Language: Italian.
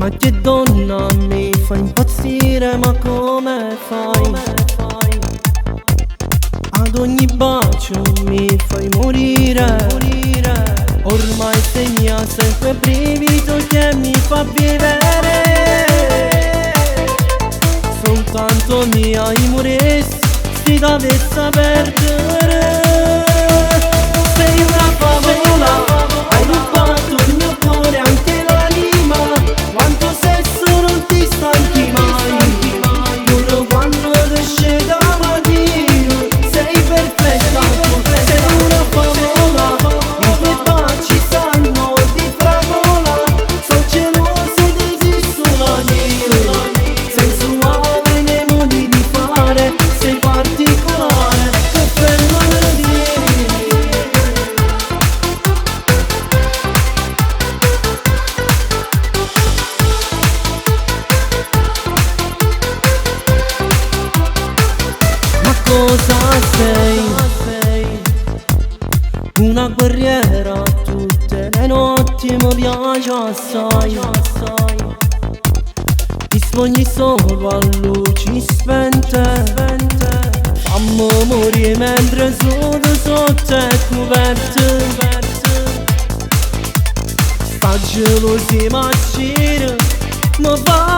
Ma che donna mi fa impazzire, ma come fai? Ad ogni bacio mi fai morire. Ormai sei mia, sei quel brivido che mi fa vivere. Soltanto mia i moresti si dovesse perdere. Sei una favola, hai rubato il mio cuore, anche l'anima. Quanto sesso non ti stanchi mai, pure quando ti esce da mattino. Sei perfetta, sei una favola, i tuoi baci sanno di fragola. Sono geloso di dissolare, sensuale nei modi di fare. Sei particolare, che bello cosa sei? Una guerriera, tutte le notti mi piace assai. Ti sogni solo a luci spente, fammi morire mentre sono sotto e coperte. Sta gelosia mi gira, mi fa